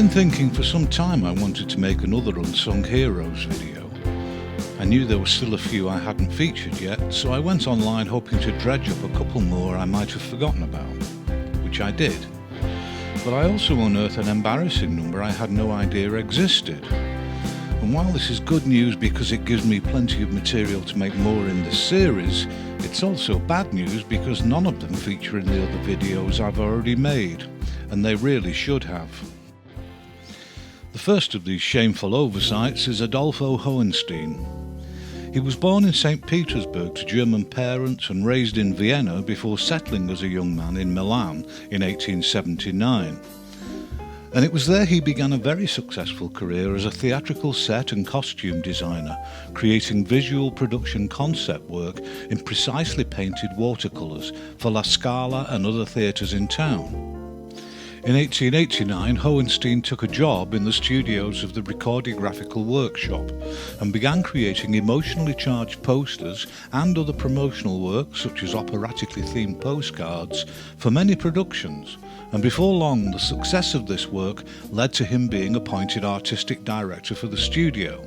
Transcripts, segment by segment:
been thinking for some time I wanted to make another Unsung Heroes video. I knew there were still a few I hadn't featured yet, so I went online hoping to dredge up a couple more I might have forgotten about, which I did. But I also unearthed an embarrassing number I had no idea existed. And while this is good news because it gives me plenty of material to make more in this series, it's also bad news because none of them feature in the other videos I've already made, and they really should have. The first of these shameful oversights is Adolfo Hohenstein. He was born in St. Petersburg to German parents and raised in Vienna before settling as a young man in Milan in 1879. And it was there he began a very successful career as a theatrical set and costume designer, creating visual production concept work in precisely painted watercolours for La Scala and other theatres in town. In 1889, Hohenstein took a job in the studios of the Recordographical Workshop and began creating emotionally charged posters and other promotional work, such as operatically themed postcards, for many productions, and before long the success of this work led to him being appointed artistic director for the studio.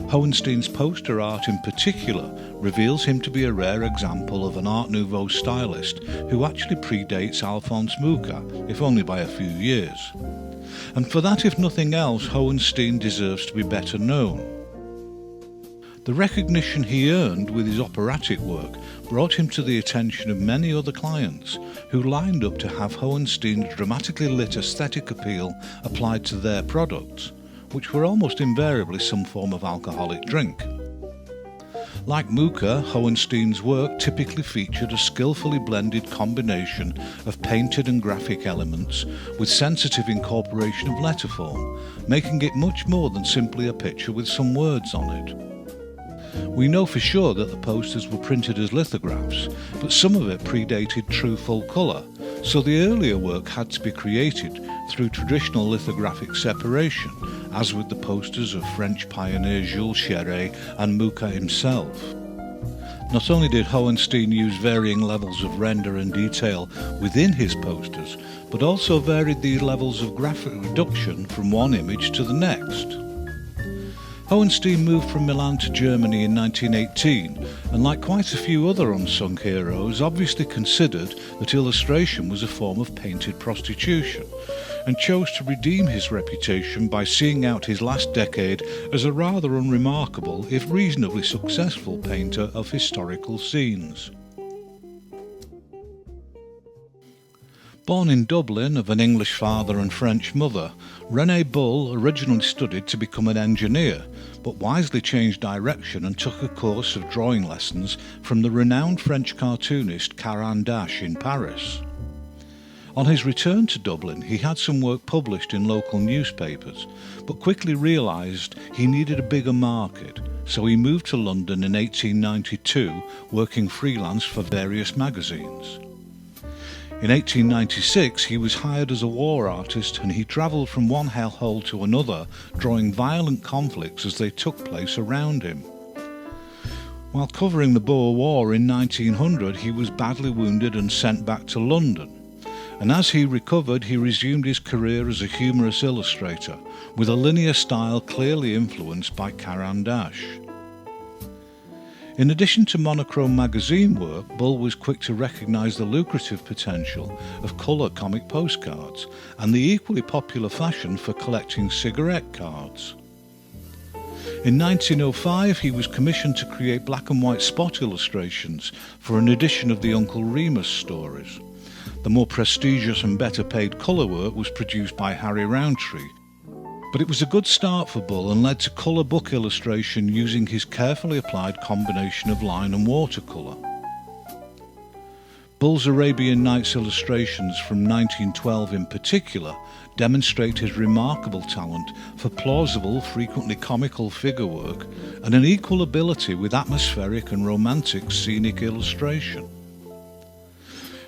Hohenstein's poster art in particular reveals him to be a rare example of an Art Nouveau stylist who actually predates Alphonse Mucha, if only by a few years. And for that, if nothing else, Hohenstein deserves to be better known. The recognition he earned with his operatic work brought him to the attention of many other clients who lined up to have Hohenstein's dramatically lit aesthetic appeal applied to their products, which were almost invariably some form of alcoholic drink. Like Mucha, Hohenstein's work typically featured a skillfully blended combination of painted and graphic elements with sensitive incorporation of letterform, making it much more than simply a picture with some words on it. We know for sure that the posters were printed as lithographs, but some of it predated true full colour, so the earlier work had to be created through traditional lithographic separation, as with the posters of French pioneer Jules Chéret and Mucha himself. Not only did Hohenstein use varying levels of render and detail within his posters, but also varied the levels of graphic reduction from one image to the next. Hohenstein moved from Milan to Germany in 1918, and like quite a few other unsung heroes, obviously considered that illustration was a form of painted prostitution, and chose to redeem his reputation by seeing out his last decade as a rather unremarkable, if reasonably successful, painter of historical scenes. Born in Dublin of an English father and French mother, René Bull originally studied to become an engineer, but wisely changed direction and took a course of drawing lessons from the renowned French cartoonist Caran d'Ache in Paris. On his return to Dublin, he had some work published in local newspapers, but quickly realised he needed a bigger market, so he moved to London in 1892, working freelance for various magazines. In 1896 he was hired as a war artist, and he travelled from one hellhole to another, drawing violent conflicts as they took place around him. While covering the Boer War in 1900 he was badly wounded and sent back to London, and as he recovered he resumed his career as a humorous illustrator, with a linear style clearly influenced by Caran d'Ache. In addition to monochrome magazine work, Bull was quick to recognise the lucrative potential of colour comic postcards and the equally popular fashion for collecting cigarette cards. In 1905 he was commissioned to create black and white spot illustrations for an edition of the Uncle Remus stories. The more prestigious and better paid colour work was produced by Harry Rowntree, but it was a good start for Bull and led to colour book illustration using his carefully applied combination of line and watercolour. Bull's Arabian Nights illustrations from 1912 in particular demonstrate his remarkable talent for plausible, frequently comical figure work and an equal ability with atmospheric and romantic scenic illustration.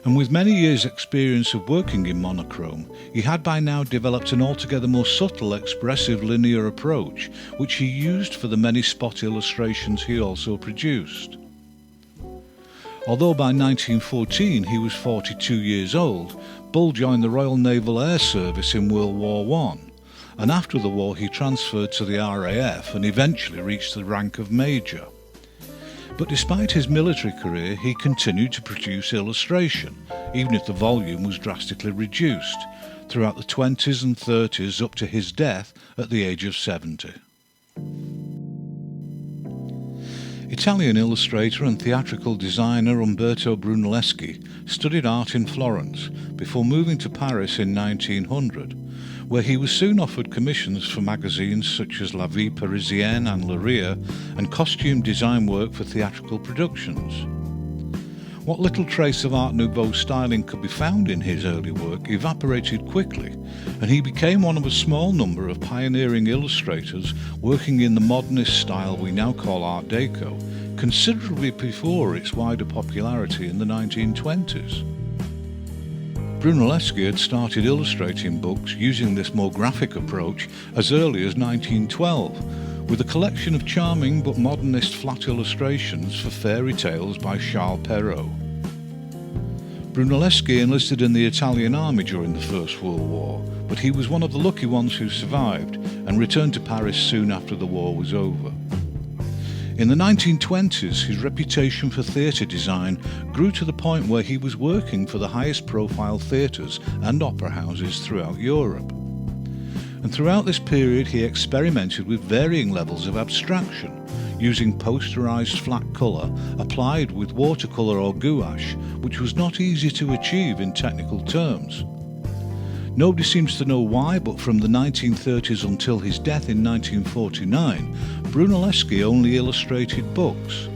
And with many years' experience of working in monochrome, he had by now developed an altogether more subtle, expressive linear approach, which he used for the many spot illustrations he also produced. Although by 1914 he was 42 years old, Bull joined the Royal Naval Air Service in World War I, and after the war he transferred to the RAF and eventually reached the rank of Major. But despite his military career, he continued to produce illustration, even if the volume was drastically reduced, throughout the 20s and 30s up to his death at the age of 70. Italian illustrator and theatrical designer Umberto Brunelleschi studied art in Florence before moving to Paris in 1900, where he was soon offered commissions for magazines such as La Vie Parisienne and La Rire, and costume design work for theatrical productions. What little trace of Art Nouveau styling could be found in his early work evaporated quickly, and he became one of a small number of pioneering illustrators working in the modernist style we now call Art Deco, considerably before its wider popularity in the 1920s. Brunelleschi had started illustrating books using this more graphic approach as early as 1912, with a collection of charming but modernist flat illustrations for fairy tales by Charles Perrault. Brunelleschi enlisted in the Italian army during the First World War, but he was one of the lucky ones who survived and returned to Paris soon after the war was over. In the 1920s, his reputation for theatre design grew to the point where he was working for the highest profile theatres and opera houses throughout Europe. And throughout this period he experimented with varying levels of abstraction, using posterized flat colour applied with watercolour or gouache, which was not easy to achieve in technical terms. Nobody seems to know why, but from the 1930s until his death in 1949, Brunelleschi only illustrated books.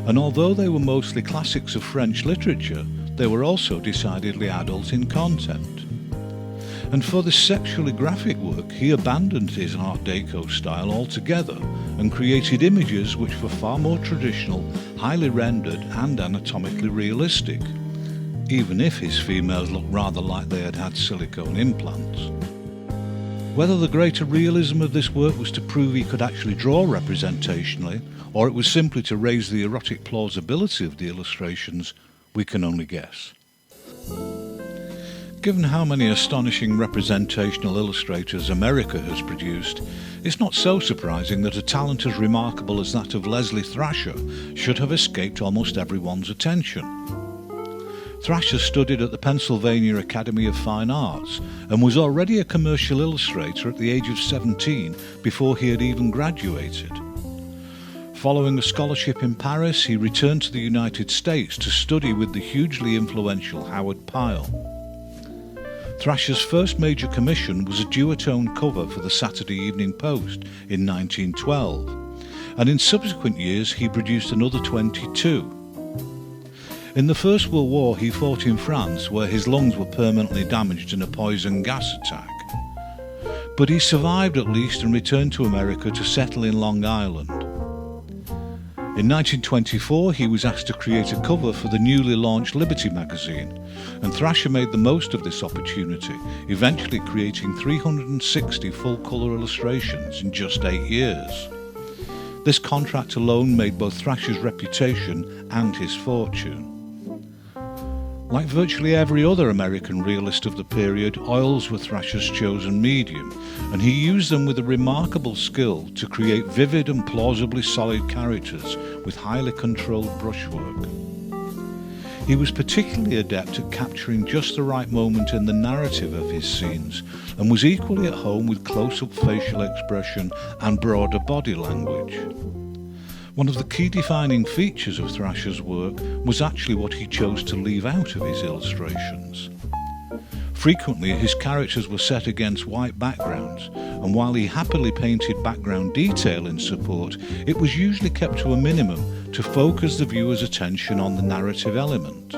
And although they were mostly classics of French literature, they were also decidedly adult in content. And for this sexually graphic work, he abandoned his Art Deco style altogether and created images which were far more traditional, highly rendered and anatomically realistic, even if his females looked rather like they had had silicone implants. Whether the greater realism of this work was to prove he could actually draw representationally, or it was simply to raise the erotic plausibility of the illustrations, we can only guess. Given how many astonishing representational illustrators America has produced, it's not so surprising that a talent as remarkable as that of Leslie Thrasher should have escaped almost everyone's attention. Thrasher studied at the Pennsylvania Academy of Fine Arts and was already a commercial illustrator at the age of 17 before he had even graduated. Following a scholarship in Paris, he returned to the United States to study with the hugely influential Howard Pyle. Thrasher's first major commission was a duotone cover for the Saturday Evening Post in 1912, and in subsequent years he produced another 22. In the First World War he fought in France, where his lungs were permanently damaged in a poison gas attack. But he survived at least and returned to America to settle in Long Island. In 1924 he was asked to create a cover for the newly launched Liberty magazine, and Thrasher made the most of this opportunity, eventually creating 360 full-colour illustrations in just 8 years. This contract alone made both Thrasher's reputation and his fortune. Like virtually every other American realist of the period, oils were Thrasher's chosen medium, and he used them with a remarkable skill to create vivid and plausibly solid characters with highly controlled brushwork. He was particularly adept at capturing just the right moment in the narrative of his scenes, and was equally at home with close-up facial expression and broader body language. One of the key defining features of Thrasher's work was actually what he chose to leave out of his illustrations. Frequently his characters were set against white backgrounds, and while he happily painted background detail in support, it was usually kept to a minimum to focus the viewer's attention on the narrative element.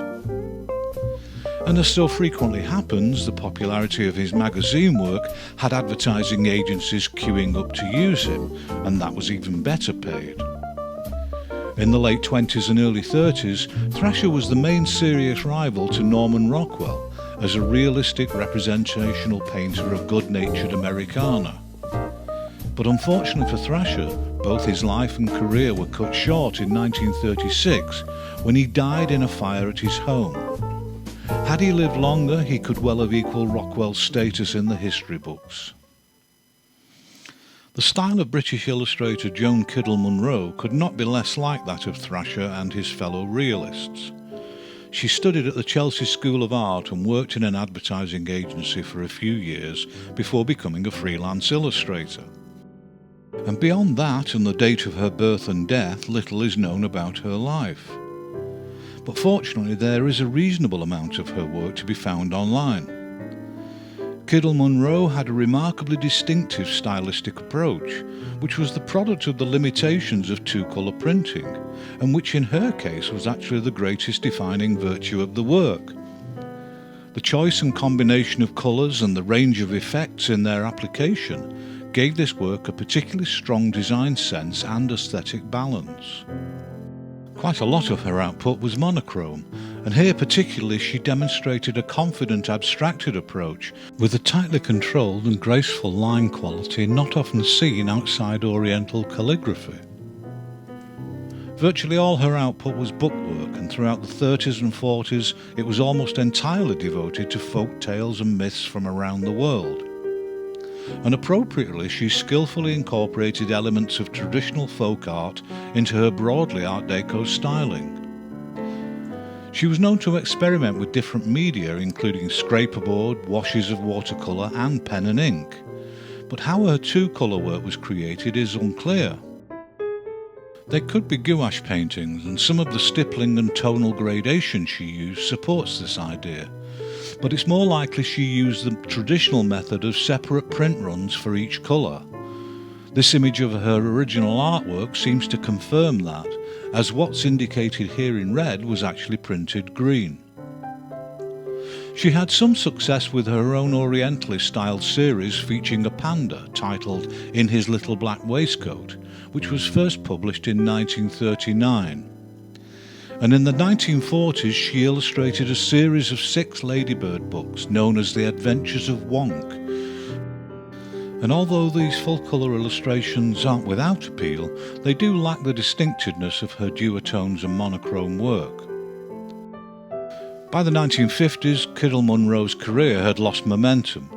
And as so frequently happens, the popularity of his magazine work had advertising agencies queuing up to use him, and that was even better paid. In the late 20s and early 30s, Thrasher was the main serious rival to Norman Rockwell as a realistic representational painter of good-natured Americana. But unfortunately for Thrasher, both his life and career were cut short in 1936 when he died in a fire at his home. Had he lived longer, he could well have equalled Rockwell's status in the history books. The style of British illustrator Joan Kiddell-Monroe could not be less like that of Thrasher and his fellow realists. She studied at the Chelsea School of Art and worked in an advertising agency for a few years before becoming a freelance illustrator. And beyond that and the date of her birth and death, little is known about her life. But fortunately there is a reasonable amount of her work to be found online. Kiddell-Monroe had a remarkably distinctive stylistic approach, which was the product of the limitations of two-colour printing, and which in her case was actually the greatest defining virtue of the work. The choice and combination of colours and the range of effects in their application gave this work a particularly strong design sense and aesthetic balance. Quite a lot of her output was monochrome, and here particularly she demonstrated a confident abstracted approach with a tightly controlled and graceful line quality not often seen outside Oriental calligraphy. Virtually all her output was bookwork, and throughout the 30s and 40s it was almost entirely devoted to folk tales and myths from around the world. And appropriately she skillfully incorporated elements of traditional folk art into her broadly Art Deco styling. She was known to experiment with different media, including scraperboard, washes of watercolour and pen and ink, but how her two-colour work was created is unclear. They could be gouache paintings, and some of the stippling and tonal gradation she used supports this idea, but it's more likely she used the traditional method of separate print runs for each colour. This image of her original artwork seems to confirm that, as what's indicated here in red was actually printed green. She had some success with her own Orientalist styled series featuring a panda titled In His Little Black Waistcoat, which was first published in 1939. And in the 1940s she illustrated a series of 6 ladybird books known as The Adventures of Wonk. And although these full-colour illustrations aren't without appeal, they do lack the distinctiveness of her duotones and monochrome work. By the 1950s, Kiddell-Monroe's career had lost momentum,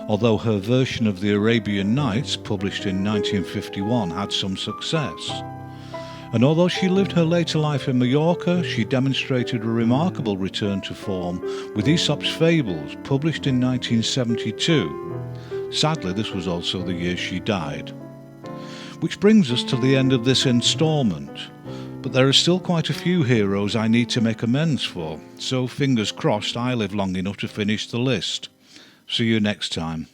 although her version of the Arabian Nights, published in 1951, had some success. And although she lived her later life in Mallorca, she demonstrated a remarkable return to form with Aesop's Fables, published in 1972. Sadly, this was also the year she died. Which brings us to the end of this instalment. But there are still quite a few heroes I need to make amends for, so fingers crossed I live long enough to finish the list. See you next time.